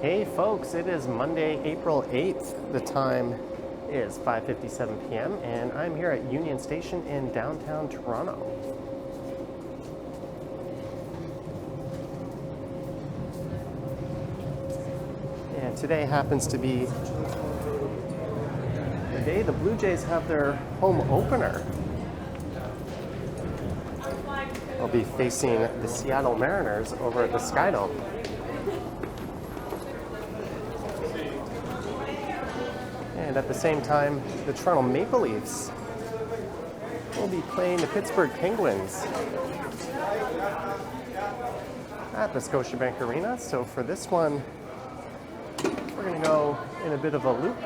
Hey folks, it is Monday, April 8th. The time is 5:57 p.m. and I'm here at Union Station in downtown Toronto. And today happens to be the day the Blue Jays have their home opener. They'll be facing the Seattle Mariners over at the SkyDome. And at the same time, the Toronto Maple Leafs will be playing the Pittsburgh Penguins at the Scotiabank Arena. So for this one, we're going to go in a bit of a loop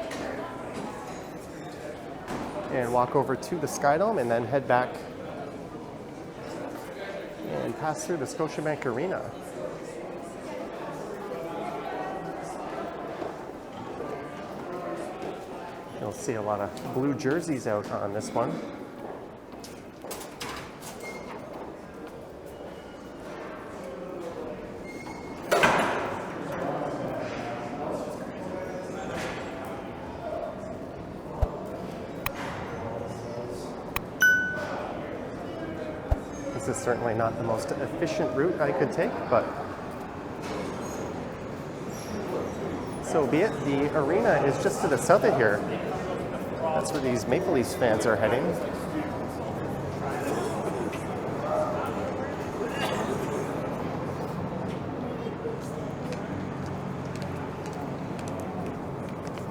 and walk over to the SkyDome and then head back and pass through the Scotiabank Arena. You'll see a lot of blue jerseys out on this one. This is certainly not the most efficient route I could take, but so be it. The arena is just to the south of here. That's where these Maple Leafs fans are heading.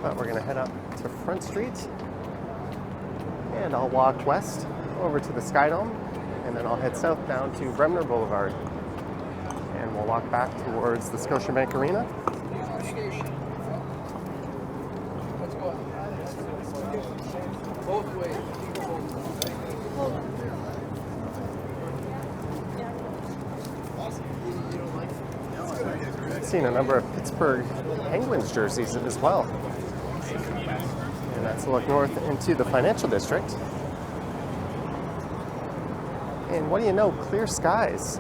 But we're going to head up to Front Street, and I'll walk west over to the SkyDome, and then I'll head south down to Bremner Blvd, and we'll walk back towards the Scotiabank Arena. Both ways. I've seen a number of Pittsburgh Penguins jerseys as well. And that's a look north into the financial district. And what do you know, clear skies.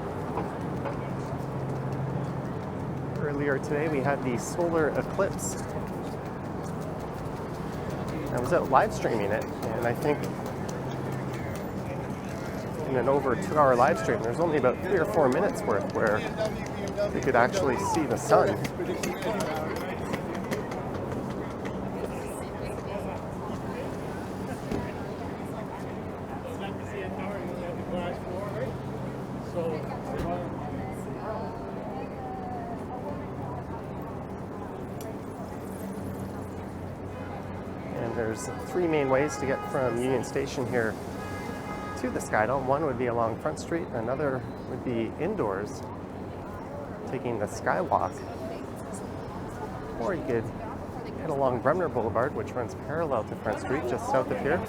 Earlier today we had the solar eclipse. I was out live streaming it, and I think in an over 2-hour live stream, there's only about 3 or 4 minutes worth where you could actually see the sun. There's 3 main ways to get from Union Station here to the SkyDome. One would be along Front Street, another would be indoors, taking the Skywalk. Or you could head along Bremner Blvd, which runs parallel to Front Street, just south of here.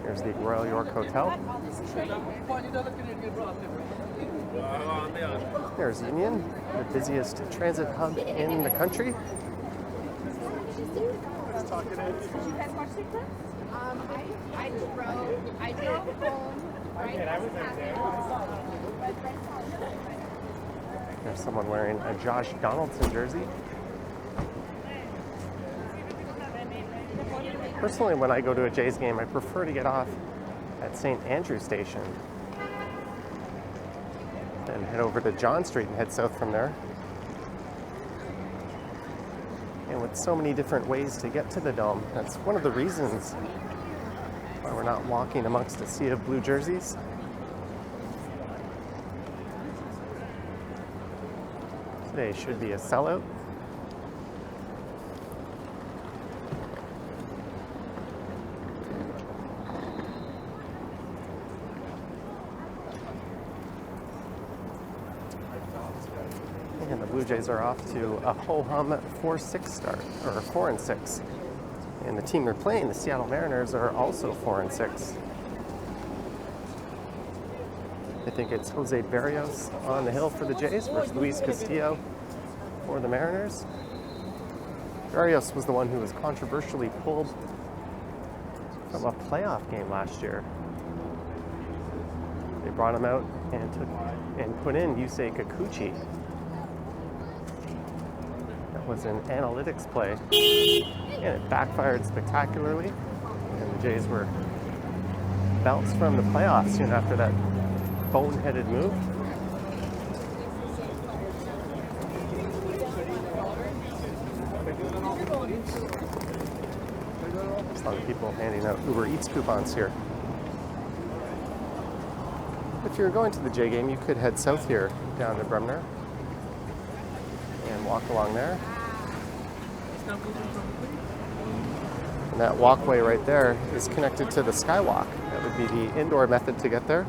Here's the Royal York Hotel. There's Union, the busiest transit hub in the country. Did you guys watch the clip? I drove home. There's someone wearing a Josh Donaldson jersey. Personally, when I go to a Jays game, I prefer to get off at St. Andrew Station. Then head over to John Street and head south from there. And with so many different ways to get to the Dome, that's one of the reasons why we're not walking amongst a sea of blue jerseys. Today should be a sellout. And the Blue Jays are off to a ho-hum 4-6 start, or 4-6. And the team they're playing, the Seattle Mariners, are also 4-6. I think it's Jose Barrios on the hill for the Jays versus Luis Castillo for the Mariners. Barrios was the one who was controversially pulled from a playoff game last year. They brought him out and put in Yusei Kikuchi. That was an analytics play, and it backfired spectacularly. And the Jays were bounced from the playoffs soon after that boneheaded move. There's a lot of people handing out Uber Eats coupons here. If you're going to the Jay game, you could head south here down to Bremner and walk along there. And that walkway right there is connected to the Skywalk. That would be the indoor method to get there.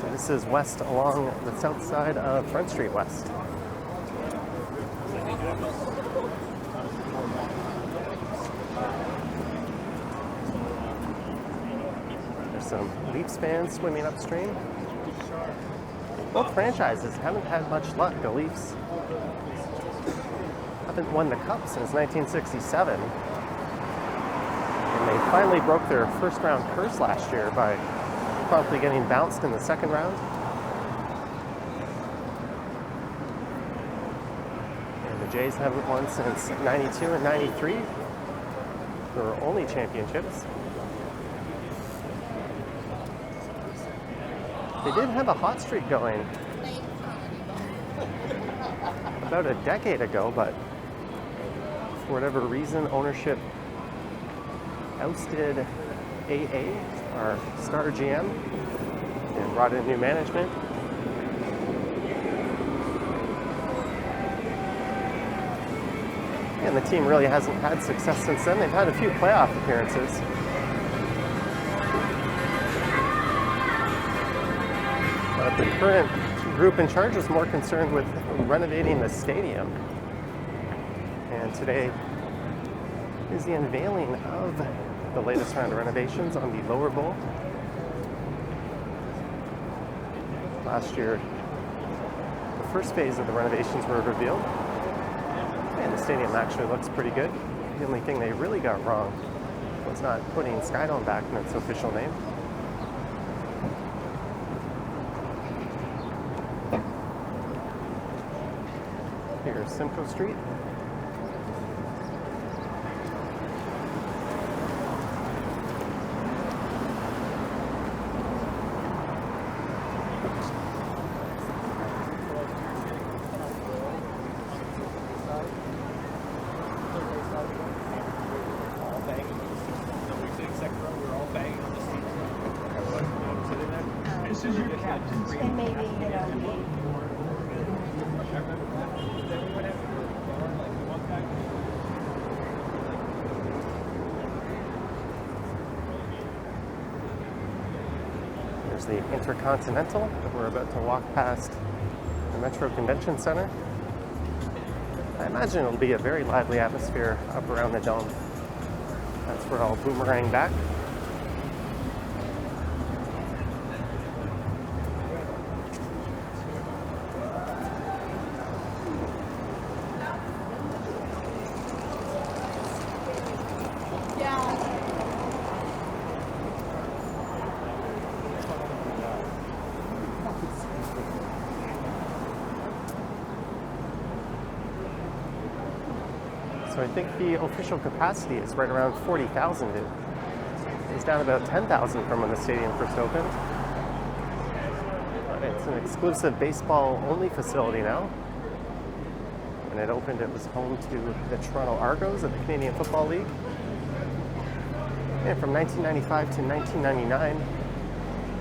So this is west along the south side of Front Street West. Some Leafs fans swimming upstream. Both franchises haven't had much luck. The Leafs haven't won the Cup since 1967. And they finally broke their first round curse last year by promptly getting bounced in the second round. And the Jays haven't won since 92 and 93. Their only championships. They did have a hot streak going about a decade ago, but for whatever reason, ownership ousted AA, our star GM, and brought in new management. And the team really hasn't had success since then. They've had a few playoff appearances. The current group in charge is more concerned with renovating the stadium. And today is the unveiling of the latest round of renovations on the lower bowl. Last year, the first phase of the renovations were revealed. And the stadium actually looks pretty good. The only thing they really got wrong was not putting SkyDome back in its official name. Here's Simcoe Street. This is your captain's. And maybe, you know, There's the Intercontinental that we're about to walk past the Metro Convention Center. I imagine it'll be a very lively atmosphere up around the dome. That's where I'll boomerang back. So I think the official capacity is right around 40,000. It was down about 10,000 from when the stadium first opened. But it's an exclusive baseball-only facility now. When it opened, it was home to the Toronto Argos of the Canadian Football League. And from 1995 to 1999,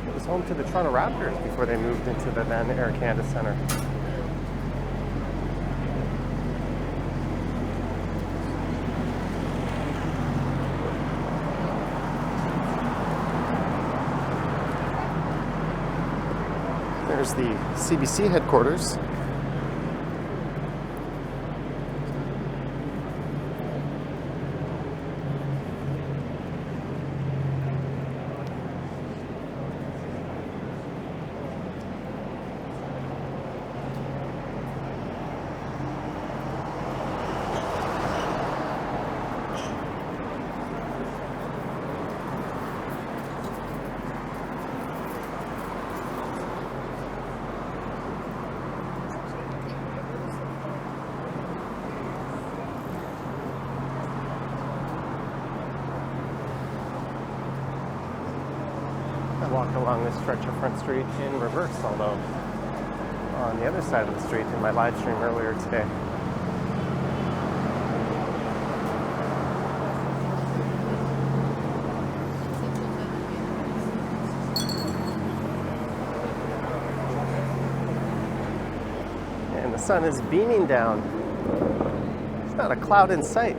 it was home to the Toronto Raptors before they moved into the then Air Canada Centre. There's the CBC headquarters. I walked along this stretch of Front Street in reverse, although on the other side of the street in my live stream earlier today. And the sun is beaming down. There's not a cloud in sight.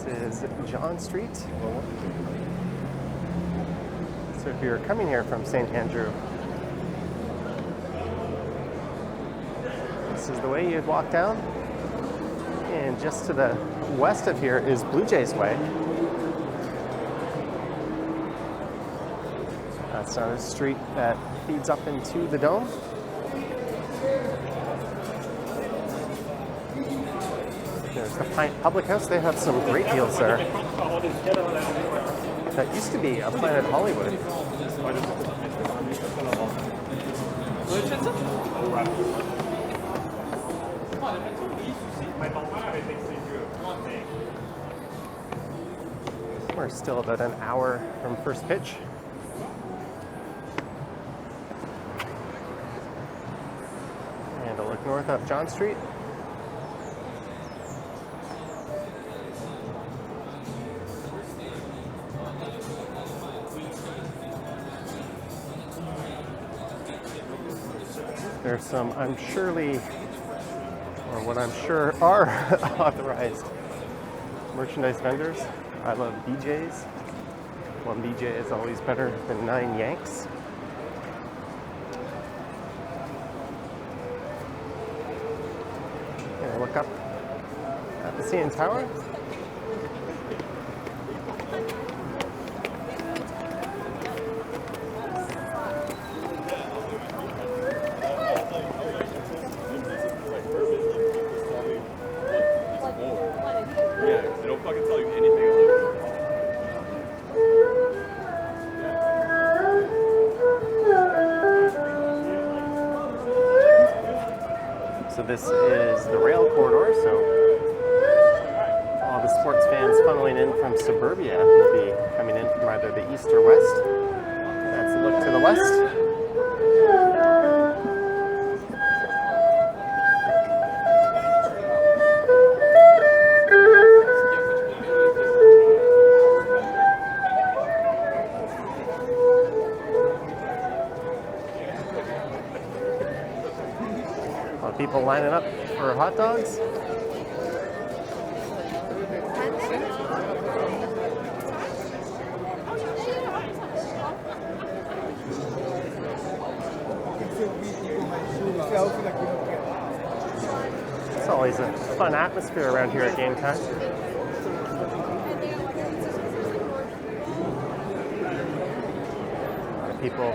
This is John Street. So if you're coming here from St. Andrew, this is the way you'd walk down. And just to the west of here is Blue Jays Way. That's another street that feeds up into the Dome. There's the Pint Public House. They have some great deals there. That used to be a Planet Hollywood. We're still about an hour from first pitch. And a look north up John Street. There's some, I'm surely, or what I'm sure are authorized merchandise vendors. I love BJ's. One BJ is always better than 9 Yanks. And I look up at the CN Tower. So this is the rail corridor, so all the sports fans funneling in from suburbia will be coming in from either the east or west. That's a look to the west. People lining up for hot dogs. It's always a fun atmosphere around here at game time. A lot of people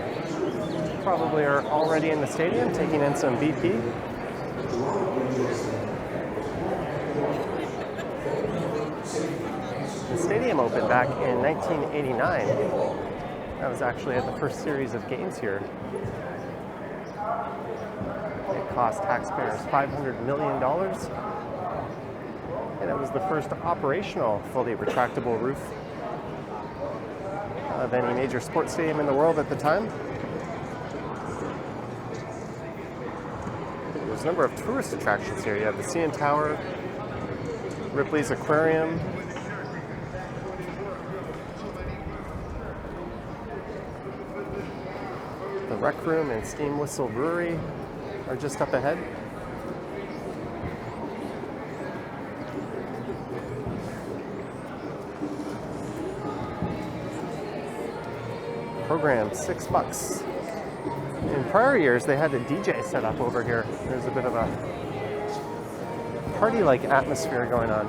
probably are already in the stadium taking in some BP. The stadium opened back in 1989. That was actually at the first series of games here. It cost taxpayers $500 million. And it was the first operational fully retractable roof of any major sports stadium in the world at the time. There's a number of tourist attractions here. You have the CN Tower, Ripley's Aquarium, the Rec Room and Steam Whistle Brewery are just up ahead. Program $6. In prior years, they had a DJ set up over here. There's a bit of a party-like atmosphere going on.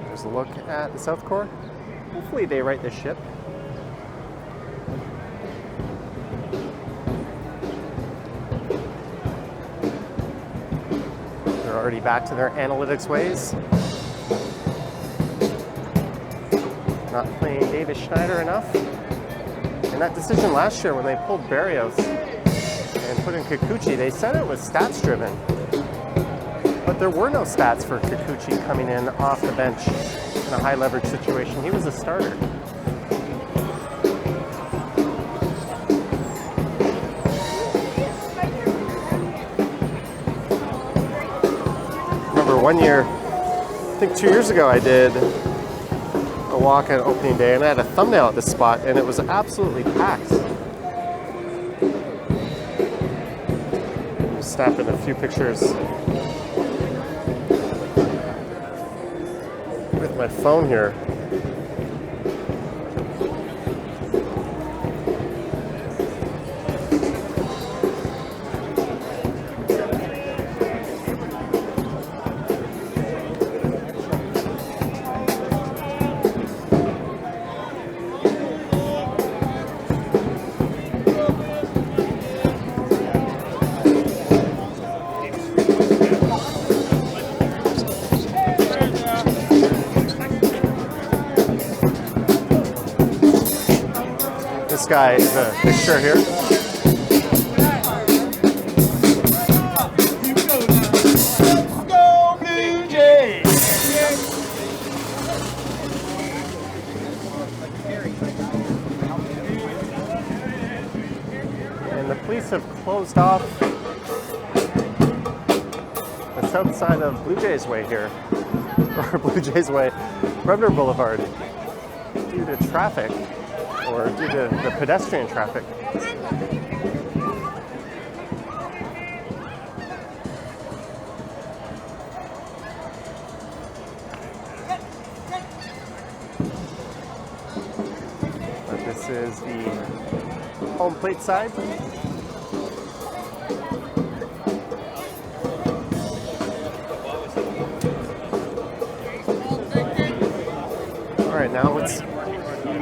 There's a look at the South Core. Hopefully they right this ship. already back to their analytics ways. Not playing Davis Schneider enough. And that decision last year when they pulled Barrios and put in Kikuchi, they said it was stats driven. But there were no stats for Kikuchi coming in off the bench in a high leverage situation. He was a starter. Remember one year, I think 2 years ago, I did a walk on opening day and I had a thumbnail at this spot and it was absolutely packed. Just snapping a few pictures with my phone here. This guy is a picture here. Go Blue Jays! And the police have closed off the south side of Blue Jays Way here, or Blue Jays Way, Bremner Blvd, due to traffic, or due to the pedestrian traffic. But this is the home plate side. All right, now it's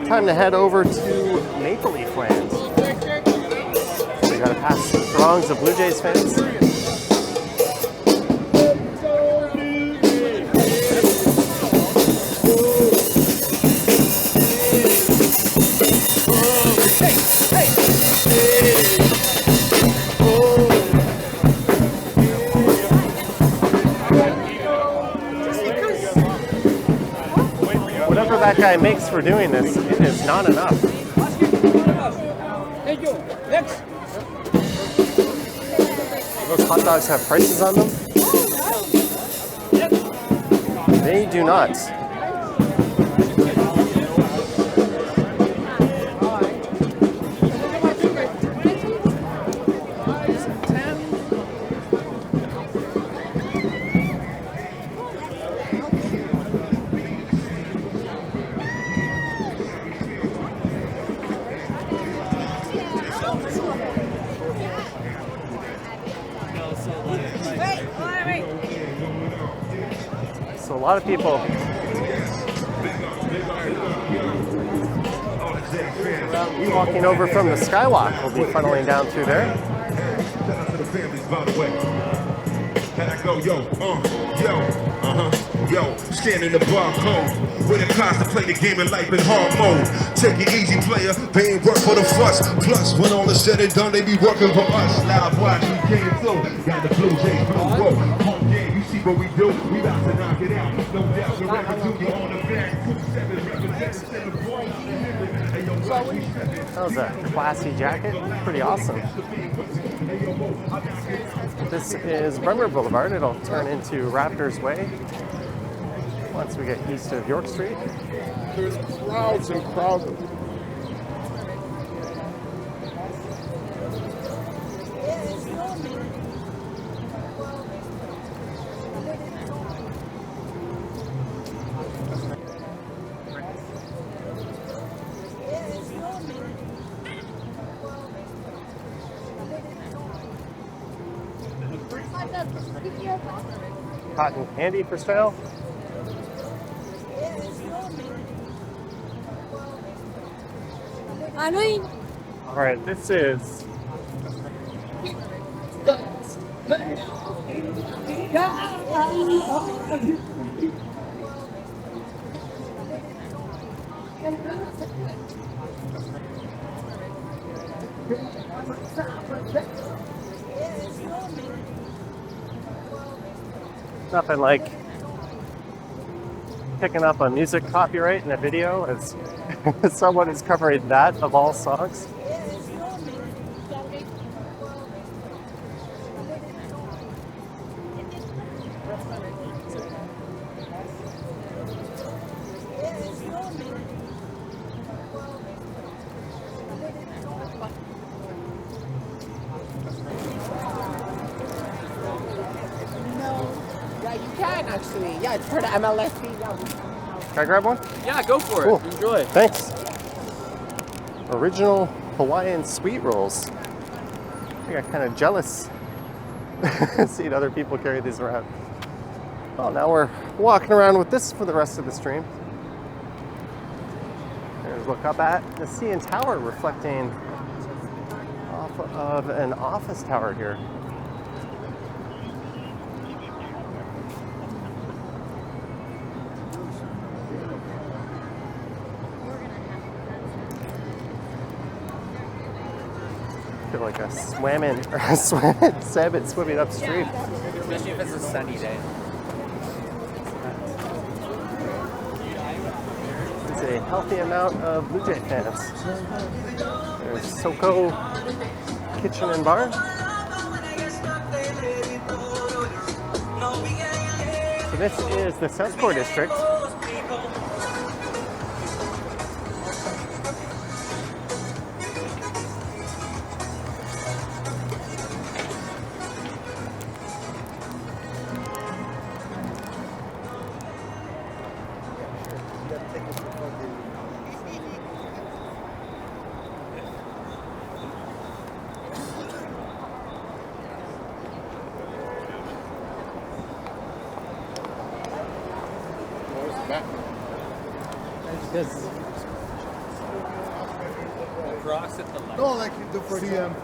time to head over to Maple Leaf Land. So we gotta pass the throngs of Blue Jays fans. Whatever that guy makes for doing this, it is not enough. Thank you. Next. Those hot dogs have prices on them? They do not. So a lot of people walking over from the Skywalk will be funneling down through there. Yo, scanning the barcode. With a class to play the game of life in hard mode. Take it easy, player. They ain't work for the fuss. Plus, when all is said and done, they be working for us. Live watch, we came through. Got the Blue Jays blue roll. Home game, you see what we do. We about to knock it out. No doubt, we're ready to you on the back. 2-7 representative boy. That was a classy jacket. Pretty awesome. This is Bremner Blvd. It'll turn into Raptors Way once we get east of York Street. There's crowds and crowds. Cotton candy for sale. All right, this is Nothing like picking up a music copyright in a video as someone is covering that of all songs. Yeah, you can actually. Yeah, it's part of MLSP. Yeah. Can I grab one? Yeah, go for Cool. it. Enjoy. Thanks. Original Hawaiian sweet rolls. I got kind of jealous seeing other people carry these around. Well, now we're walking around with this for the rest of the stream. There's a look up at the CN Tower reflecting off of an office tower here. I feel like a salmon swimming upstream. Especially if it's a sunny day. There's a healthy amount of Blue Jay fans. There's Soko Kitchen and Bar. So this is the South Core District. Yes. Cross at the light. No, like the CM.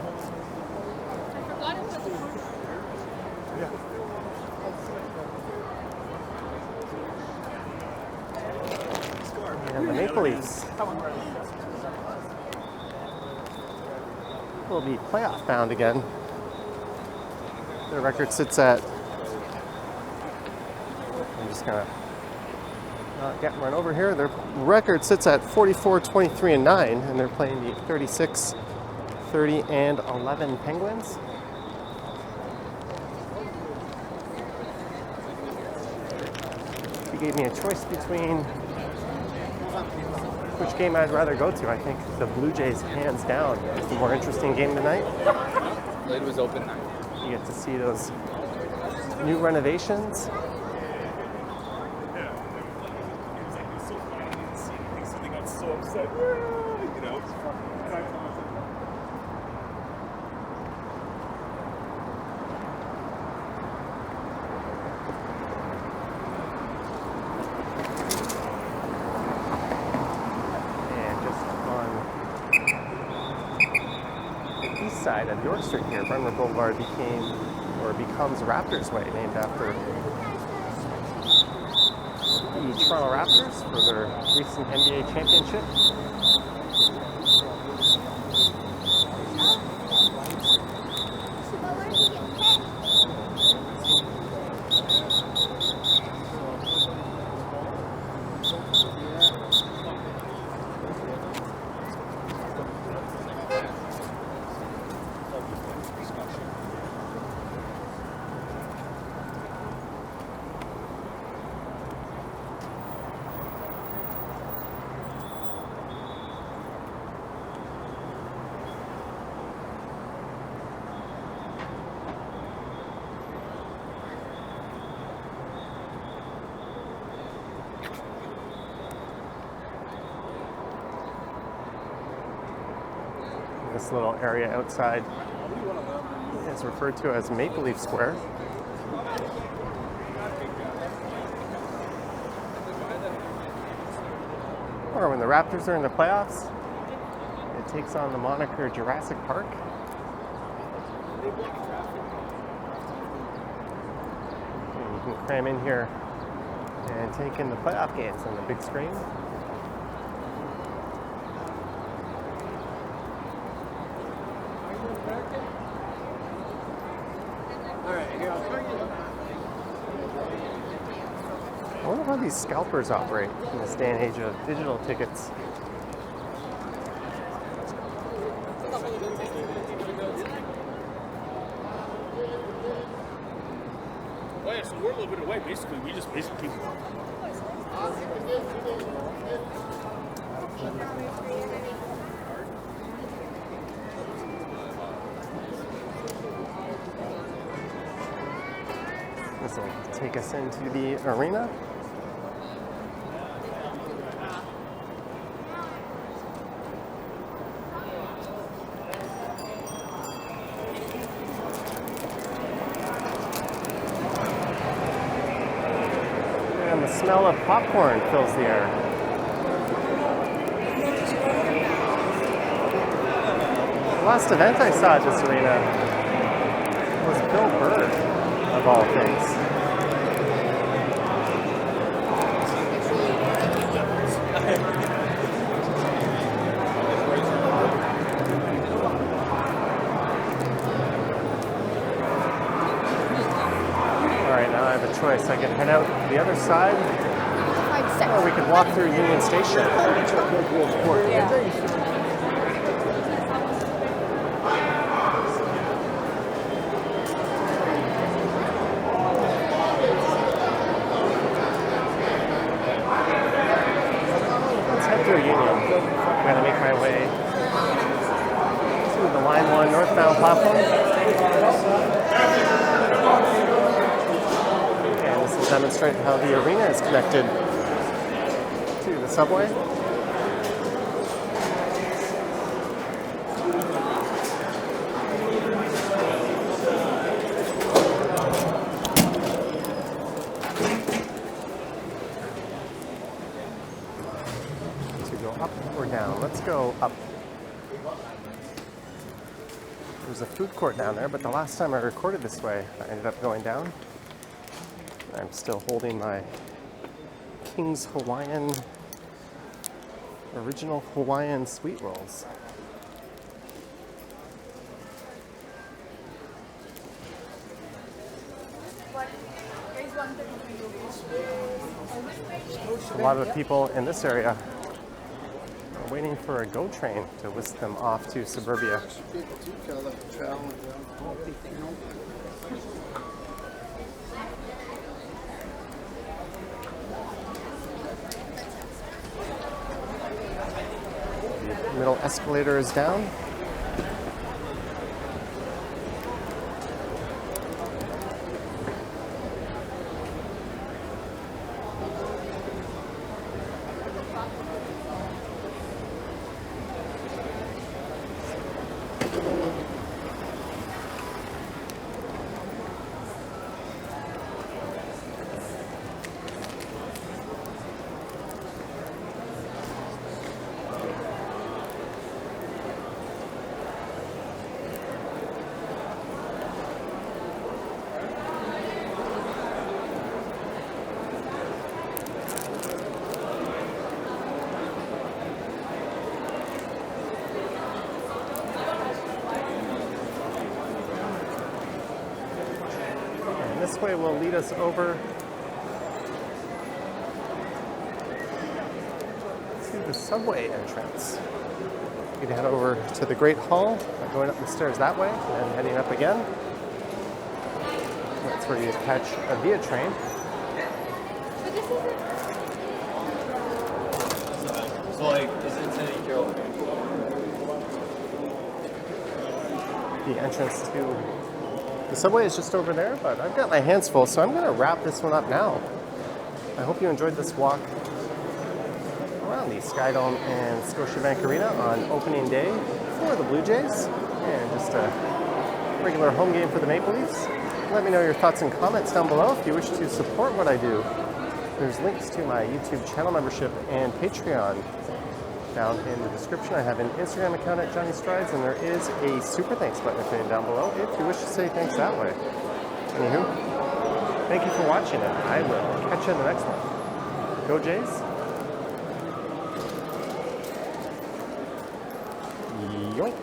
And the Maple Leafs will be playoff bound again. Their record sits at, I'm just gonna not get run over here. Their record sits at 44-23-9, and they're playing the 36-30-11 Penguins. If you gave me a choice between which game I'd rather go to, I think the Blue Jays, hands down, is the more interesting game tonight. It was open night. You get to see those new renovations. Something got so upset, you know. And just on the east side of York Street here, Bremner Blvd becomes Raptors Way, named after the Toronto Raptors for their recent NBA championship. This little area outside is referred to as Maple Leaf Square. Or when the Raptors are in the playoffs, it takes on the moniker Jurassic Park. cram in here and take in the playoff games on the big screen. I wonder how these scalpers operate in this day and age of digital tickets. Oh yeah, so we're a little bit away. Basically, we just keep. This will take us into the arena. And the smell of popcorn fills the air. The last event I saw at this arena was Bill Burr, of all things. Alright, now I have a choice. I can head out the other side, or we could walk through Union Station. Let's head through Union. I'm going to make my way to the Line 1 northbound platform. This will demonstrate how the arena is connected to the subway. To go up or down? Let's go up. There's a food court down there, but the last time I recorded this way, I ended up going down. I'm still holding my King's Hawaiian, original Hawaiian sweet rolls. A lot of the people in this area are waiting for a GO train to whisk them off to suburbia. Middle escalator is down. This way will lead us over to the subway entrance. You can head over to the Great Hall by going up the stairs that way and then heading up again. That's where you catch a Via train. So like, is it City Joe? The entrance to the subway is just over there, but I've got my hands full, so I'm going to wrap this one up now. I hope you enjoyed this walk around the SkyDome and Scotiabank Arena on opening day for the Blue Jays, and just a regular home game for the Maple Leafs. Let me know your thoughts and comments down below if you wish to support what I do. There's links to my YouTube channel membership and Patreon down in the description. I have an Instagram account at Johnny Strides, and there is a super thanks button down below if you wish to say thanks that way. Anywho, Thank you for watching, and I will catch you in the next one. Go Jays. Yoink.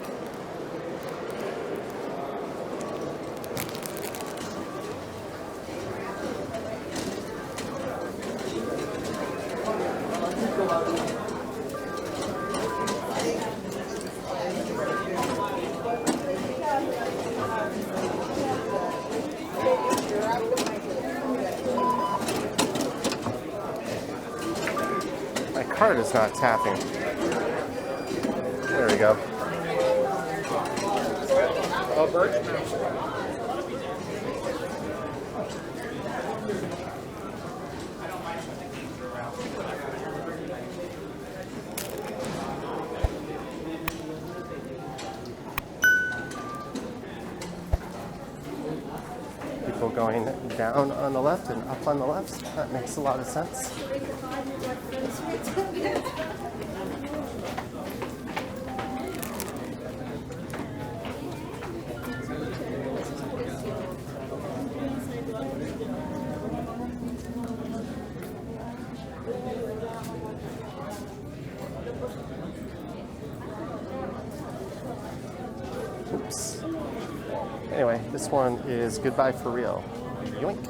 My card is not tapping. There we go. Oh, Birch? People going down on the left and up on the left. That makes a lot of sense. Oops. Anyway, this one is goodbye for real. Yoink.